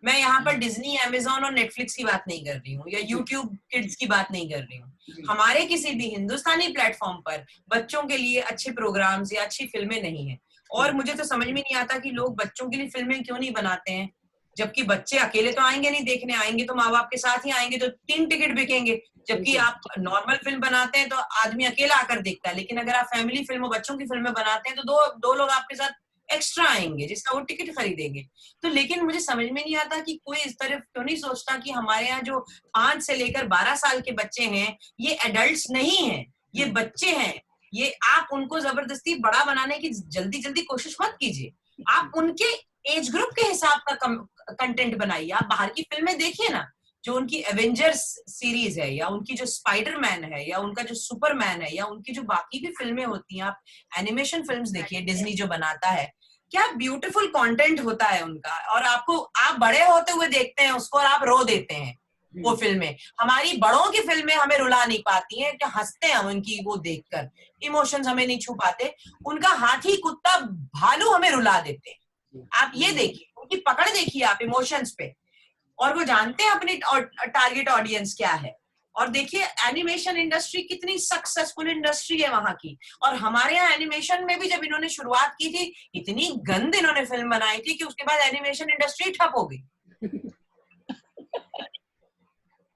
मैं यहाँ पर डिज्नी, अमेजोन और नेटफ्लिक्स की बात नहीं कर रही हूँ, या यूट्यूब किड्स की बात नहीं कर रही हूँ। हमारे किसी भी हिंदुस्तानी प्लेटफॉर्म पर बच्चों के लिए अच्छे प्रोग्राम्स या अच्छी फिल्में नहीं है। और मुझे तो समझ में नहीं आता कि लोग बच्चों के लिए फिल्में क्यों नहीं बनाते हैं, जबकि बच्चे अकेले तो आएंगे नहीं देखने, आएंगे तो माँ बाप के साथ ही आएंगे, तो 3 टिकट बिकेंगे। जबकि आप नॉर्मल फिल्म बनाते हैं तो आदमी अकेला आकर देखता है, लेकिन अगर आप फैमिली फिल्म और बच्चों की फिल्में बनाते हैं तो दो लोग आपके साथ एक्स्ट्रा आएंगे जिसका वो टिकट खरीदेंगे। तो लेकिन मुझे समझ में नहीं आता कि कोई इस तरफ क्यों नहीं सोचता कि हमारे यहाँ जो 5 से लेकर 12 साल के बच्चे हैं, ये एडल्ट्स नहीं हैं, ये बच्चे हैं। ये आप उनको जबरदस्ती बड़ा बनाने की जल्दी कोशिश मत कीजिए। आप उनके एज ग्रुप के हिसाब का कंटेंट बनाइए। आप बाहर की फिल्में देखिए ना, जो उनकी एवेंजर्स सीरीज है, या उनकी जो स्पाइडरमैन है, या उनका जो सुपरमैन है, या उनकी जो बाकी भी फिल्में होती हैं, आप एनिमेशन फिल्म्स देखिए, डिज्नी जो बनाता है, क्या ब्यूटीफुल कंटेंट होता है उनका। और आप बड़े होते हुए देखते हैं उसको और आप रो देते हैं वो फिल्में। हमारी बड़ों की फिल्में हमें रुला नहीं पाती हैं, क्या हंसते हैं हम उनकी वो देखकर, इमोशंस हमें नहीं छू पाते। उनका हाथी, कुत्ता, भालू हमें रुला देते हैं। आप ये देखिए, उनकी पकड़ देखिए आप इमोशंस पे, और वो जानते हैं अपनी टारगेट ऑडियंस क्या है। और देखिए एनिमेशन इंडस्ट्री कितनी सक्सेसफुल इंडस्ट्री है वहां की। और हमारे यहाँ एनिमेशन में भी जब इन्होंने शुरुआत की थी, इतनी गंद इन्होंने फिल्म बनाई थी कि उसके बाद एनिमेशन इंडस्ट्री ठप हो गई।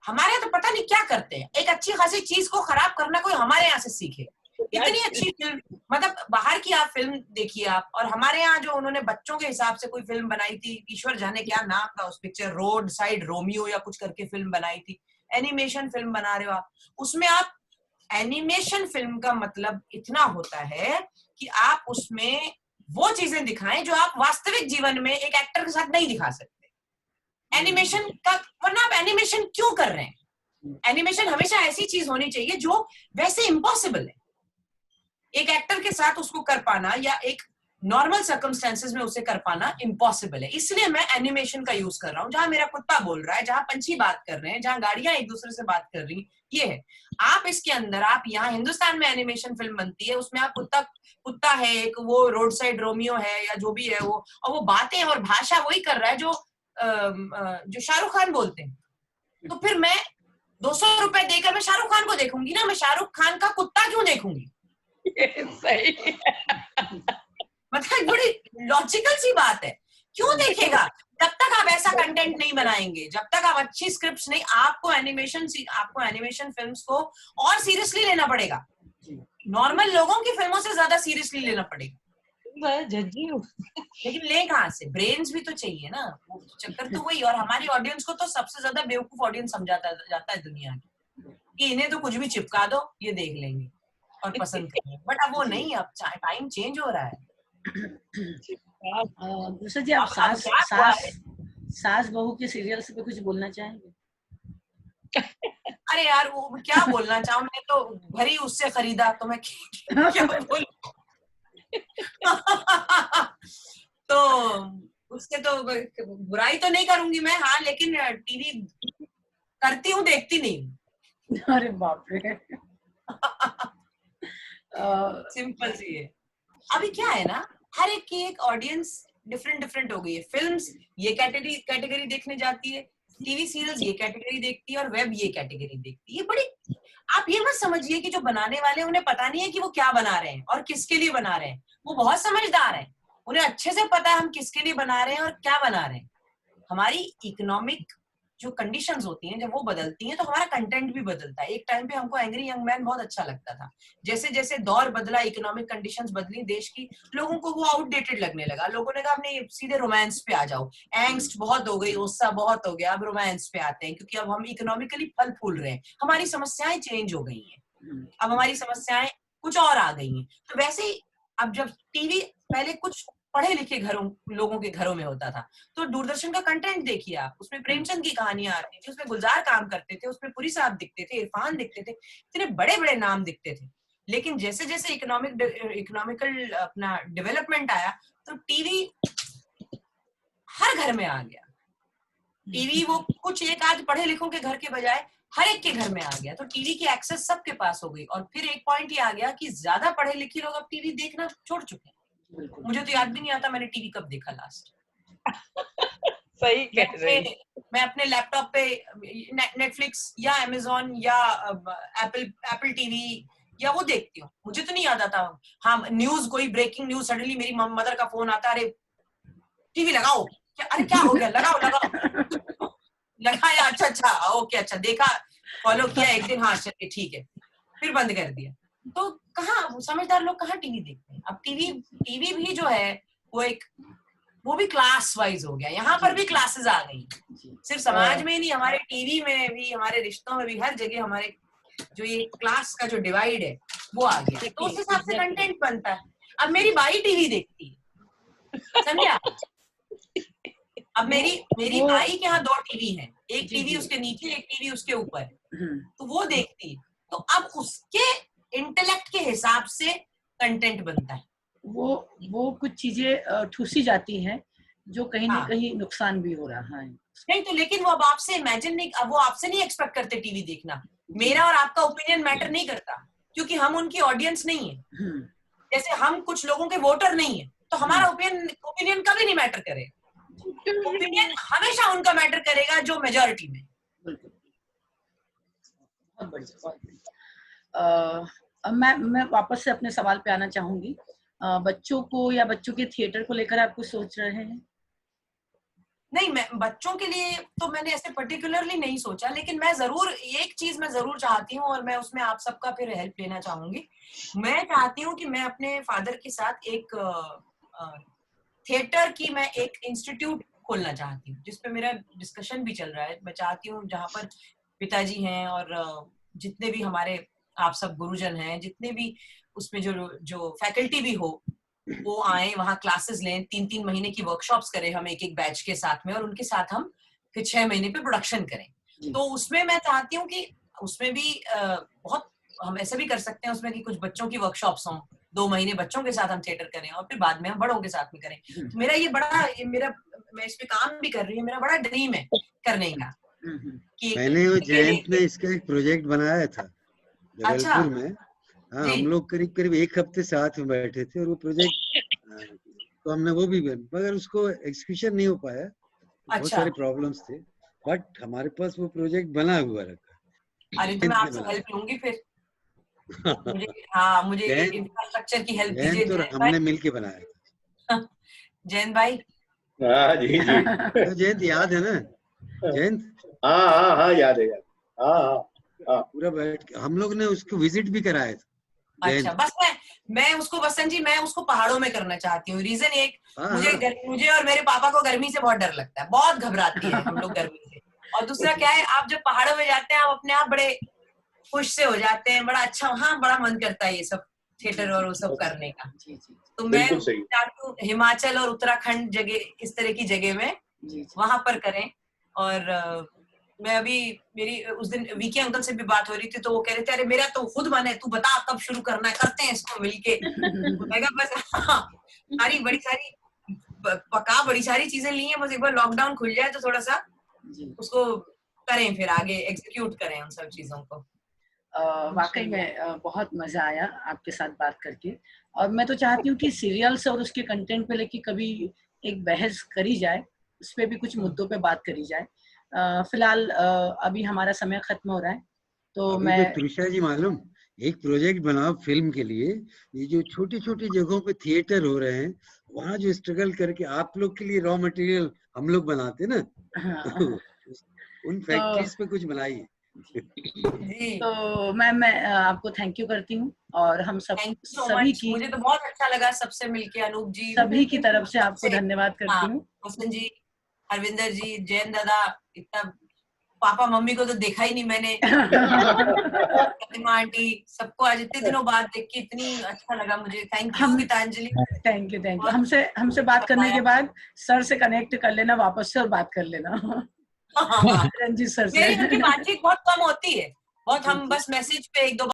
हमारे यहाँ तो पता नहीं क्या करते हैं, एक अच्छी खासी चीज को खराब करना कोई हमारे यहाँ से सीखे। इतनी अच्छी फिल्म, मतलब बाहर की आप फिल्म देखिए आप, और हमारे यहाँ जो उन्होंने बच्चों के हिसाब से कोई फिल्म बनाई थी, ईश्वर जाने क्या नाम था उस पिक्चर, रोड साइड रोमियो या कुछ करके फिल्म बनाई थी। एनिमेशन फिल्म बना रहे हो आप, उसमें आप एनिमेशन फिल्म का मतलब इतना होता है कि आप उसमें वो चीजें दिखाएं जो आप वास्तविक जीवन में एक एक्टर के साथ नहीं दिखा सकते। एनिमेशन का, वरना आप एनिमेशन क्यों कर रहे हैं? एनिमेशन हमेशा ऐसी चीज होनी चाहिए जो वैसे इम्पॉसिबल है। एक एक्टर के साथ उसको कर पाना या एक नॉर्मल सर्कमस्टेंसेस में उसे कर पाना इम्पॉसिबल है। इसलिए मैं एनिमेशन का यूज कर रहा हूँ, जहां मेरा कुत्ता बोल रहा है, जहां पंछी बात कर रहे हैं, जहां गाड़ियां एक दूसरे से बात कर रही हैं, ये है। आप इसके अंदर, आप यहाँ हिंदुस्तान में एनिमेशन फिल्म बनती है, उसमें आप कुत्ता है एक, वो रोड साइड रोमियो है या जो भी है वो, और वो बातें और भाषा वही कर रहा है जो शाहरुख खान बोलते हैं। तो फिर मैं 200 रुपए देकर मैं शाहरुख खान को देखूंगी ना, मैं शाहरुख खान का कुत्ता क्यों देखूंगी? सही। मतलब बड़ी लॉजिकल सी बात है, क्यों देखेगा? जब तक आप ऐसा कंटेंट नहीं बनाएंगे, जब तक आप अच्छी स्क्रिप्ट्स नहीं, आपको एनिमेशन फिल्म्स को और सीरियसली लेना पड़ेगा। नॉर्मल लोगों की फिल्मों से ज्यादा सीरियसली लेना पड़ेगा। जज्जी हूँ। लेकिन ले कहाँ से? ब्रेन्स भी तो चाहिए ना, चक्कर तो वही। और हमारी ऑडियंस को तो सबसे ज्यादा बेवकूफ ऑडियंस समझाता जाता है दुनिया की, कि इन्हें तो कुछ भी चिपका दो, ये देख लेंगे और पसंद करेंगे। बट अब वो नहीं, अब टाइम चेंज हो रहा है। दूसरा जी, आप सास बहू के सीरियल्स पे कुछ बोलना चाहेंगे? अरे यार वो क्या बोलना चाहूँ, मैं तो घर ही उससे खरीदा, तो मैं क्या बोलूं? तो उससे तो बुराई तो नहीं करूंगी मैं, हाँ, लेकिन टीवी करती हूँ, देखती नहीं। अरे बाप रे। सिंपल सी है। अभी क्या है ना, हर एक की एक ऑडियंस डिफरेंट हो गई है। फिल्म्स ये कैटेगरी देखने जाती है, टीवी सीरियल्स ये कैटेगरी देखती है, और वेब ये कैटेगरी देखती है। बड़ी, आप ये मत समझिए कि जो बनाने वाले उन्हें पता नहीं है कि वो क्या बना रहे हैं और किसके लिए बना रहे हैं। वो बहुत समझदार हैं, उन्हें अच्छे से पता है हम किसके लिए बना रहे हैं और क्या बना रहे हैं। हमारी इकोनॉमिक जो कंडीशंस होती हैं, जब वो बदलती हैं तो हमारा कंटेंट भी बदलता है। एक टाइम पे हमको एंग्री यंग मैन बहुत अच्छा लगता था। जैसे जैसे दौर बदला, इकोनॉमिक कंडीशंस बदली देश की, लोगों को वो आउटडेटेड लगने लगा। लोगों ने कहा अपने सीधे रोमांस पे आ जाओ, एंग्स्ट बहुत हो गई, गुस्सा बहुत हो गया, अब रोमांस पे आते हैं, क्योंकि अब हम इकोनॉमिकली फल फूल रहे हैं, हमारी समस्याएं चेंज हो गई हैं, अब हमारी समस्याएं कुछ और आ गई हैं। तो वैसे ही अब जब टीवी पहले कुछ पढ़े लिखे लोगों के घरों में होता था, तो दूरदर्शन का कंटेंट देखिए आप, उसमें प्रेमचंद की कहानियां आती थी, उसमें गुलजार काम करते थे, उसमें पुरी साहब दिखते थे, इरफान दिखते थे, इतने बड़े बड़े नाम दिखते थे। लेकिन जैसे जैसे इकोनॉमिकल अपना डेवलपमेंट आया, तो टीवी हर घर में आ गया। टीवी वो कुछ एक आध पढ़े लिखों के घर के बजाय हर एक के घर में आ गया, तो टीवी की एक्सेस सबके पास हो गई। और फिर एक पॉइंट ये आ गया कि ज्यादा पढ़े लिखे लोग अब टीवी देखना छोड़ चुके हैं। मुझे तो याद भी नहीं आता मैंने टीवी कब देखा लास्ट। सही कह रही हैं। मैं अपने लैपटॉप पे नेटफ्लिक्स या अमेजोन या एप्पल टीवी या वो देखती हूँ। मुझे तो नहीं याद आता। हाँ, न्यूज, कोई ब्रेकिंग न्यूज, सडनली मेरी मदर का फोन आता, अरे टीवी लगाओ, अरे क्या हो गया, लगाओ लगाओ, लगाया, अच्छा ओके, अच्छा देखा, फॉलो किया एक दिन, हाँ चलिए ठीक है, फिर बंद कर दिया। तो कहाँ समझदार लोग कहाँ टीवी देखते हैं। अब टीवी भी जो है वो भी क्लास वाइज हो गया। यहाँ पर भी क्लासेस आ गई, सिर्फ समाज में ही नहीं, हमारे टीवी में भी, हमारे रिश्तों में भी, हर जगह हमारे जो ये क्लास का जो डिवाइड है वो आ गया। तो उस हिसाब से कंटेंट बनता है। अब मेरी बाई टीवी देखती है, समझा? अब मेरी बाई के यहाँ 2 टीवी हैं, एक टीवी उसके नीचे, एक टीवी उसके ऊपर, तो वो देखती है। तो अब उसके इंटेलेक्ट के हिसाब से कंटेंट बनता है। वो कुछ चीजें ठूसी जाती हैं जो कहीं ना कहीं नुकसान भी हो रहा है। नहीं तो, लेकिन वो अब आपसे इमेजिन नहीं, अब वो आपसे नहीं एक्सपेक्ट करते टीवी देखना। मेरा और आपका ओपिनियन मैटर नहीं करता, क्योंकि हम उनकी ऑडियंस नहीं है। जैसे हम कुछ लोगों के वोटर नहीं है, तो हमारा ओपिनियन कभी नहीं मैटर करेगा। ओपिनियन हमेशा उनका मैटर करेगा जो मेजॉरिटी में। बहुत बढ़िया। मैं वापस से अपने सवाल पे आना चाहूंगी। बच्चों को या बच्चों के थिएटर को लेकर आप कुछ सोच रहे हैं? नहीं, मैं बच्चों के लिए तो मैंने ऐसे पर्टिकुलरली नहीं सोचा, लेकिन मैं जरूर एक चीज मैं जरूर चाहती हूँ, और मैं उसमें आप सबका फिर हेल्प लेना चाहूंगी। मैं चाहती हूँ कि मैं अपने फादर के साथ एक थिएटर की मैं एक इंस्टीट्यूट खोलना चाहती हूँ, जिसपे मेरा डिस्कशन भी चल रहा है। मैं चाहती हूँ जहाँ पर पिताजी हैं और जितने भी हमारे आप सब गुरुजन हैं, जितने भी उसमें जो फैकल्टी भी हो, वो आए, वहाँ क्लासेस लें, 3-3 महीने की वर्कशॉप्स करें हम एक बैच के साथ में, और उनके साथ हम फिर 6 महीने पे प्रोडक्शन करें। तो उसमें मैं चाहती हूँ कि उसमें भी बहुत हम ऐसे भी कर सकते हैं उसमें कि कुछ बच्चों की वर्कशॉप्स हों, 2 महीने बच्चों के साथ हम थिएटर करें, और फिर बाद में हम बड़ों के साथ में करें। तो मैं इस पे काम भी कर रही हूँ, मेरा बड़ा ड्रीम है करने का। कि मैंने वो जयंत में इसका एक प्रोजेक्ट बनाया था जबलपुर में। हाँ, हम लोग करीब 1 हफ्ते साथ में बैठे थे, और वो प्रोजेक्ट तो हमने वो भी, मगर उसको एग्जीक्यूशन नहीं हो पाया। बहुत सारे प्रॉब्लम्स थे, बट हमारे पास वो प्रोजेक्ट बना हुआ रखा। अरे तो मैं आपसे हेल्प लूंगी फिर। मुझे इंफ्रास्ट्रक्चर की हेल्प दीजिए। तो हमने मिलके बनाया। जयंत भाई। हाँ जी जी। तो जयंत याद है ना? जयंत हाँ याद है। हाँ पूरा बैठ के हम लोग ने उसको विजिट भी कराया था। अच्छा, बस मैं उसको, बसंत जी, मैं उसको पहाड़ों में करना चाहती हूँ। रीजन एक, मुझे और मेरे पापा को गर्मी से बहुत डर लगता है, बहुत घबराती है हम लोग गर्मी से। और दूसरा क्या है, आप जब पहाड़ों में जाते हैं आप अपने आप बड़े खुश से हो जाते हैं, बड़ा अच्छा, हाँ बड़ा मन करता है ये सब थिएटर और वो सब करने का। तो मैं चाहती हूँ हिमाचल और उत्तराखंड जगह, इस तरह की जगह में वहां पर करें। और मैं अभी, मेरी उस दिन वीके अंकल से भी बात हो रही थी, तो वो कह रहे थे अरे मेरा तो खुद मन है, तू बता कब शुरू करना है, करते हैं इसको मिलके। मैं कहा बस बड़ी सारी चीजें ली हैं, बस एक बार लॉकडाउन खुल जाए तो थोड़ा सा उसको करें, फिर आगे एग्जीक्यूट करें उन सब चीजों को। वाकई में बहुत मजा आया आपके साथ बात करके, और मैं तो चाहती हूँ कि सीरियल्स और उसके कंटेंट पे लेके कभी एक बहस करी जाए, उस पे भी कुछ मुद्दों पे बात करी जाए। फिलहाल अभी हमारा समय खत्म हो रहा है, तो मैं त्रिशा जी, मालूम एक प्रोजेक्ट बनाओ फिल्म के लिए, ये जो छोटी छोटी जगहों पे थिएटर हो रहे हैं, वहाँ जो स्ट्रगल करके आप लोग के लिए रॉ मटेरियल हम लोग बनाते ना, उन फैक्ट्रीज पे कुछ बनाइए। तो मैं आपको थैंक यू करती हूँ, और हम सभी की, मुझे तो बहुत अच्छा लगा सबसे मिलके, अनूप जी, सभी की तरफ से आपको धन्यवाद करती हूँ। वसंत जी, हरविंदर जी, जयंत दादा, इतना पापा मम्मी को तो देखा ही नहीं मैंने। प्रतिमा आंटी, सबको आज इतने दिनों बाद देख के इतनी अच्छा लगा मुझे। Thank you Gitanjali. Thank you. हमसे बात करने के बाद सर से कनेक्ट कर लेना वापस से, और बात कर लेना। रंजीत सर से मेरी उनकी बातचीत बहुत कम होती है, बहुत, हम बस मैसेज पे 1-2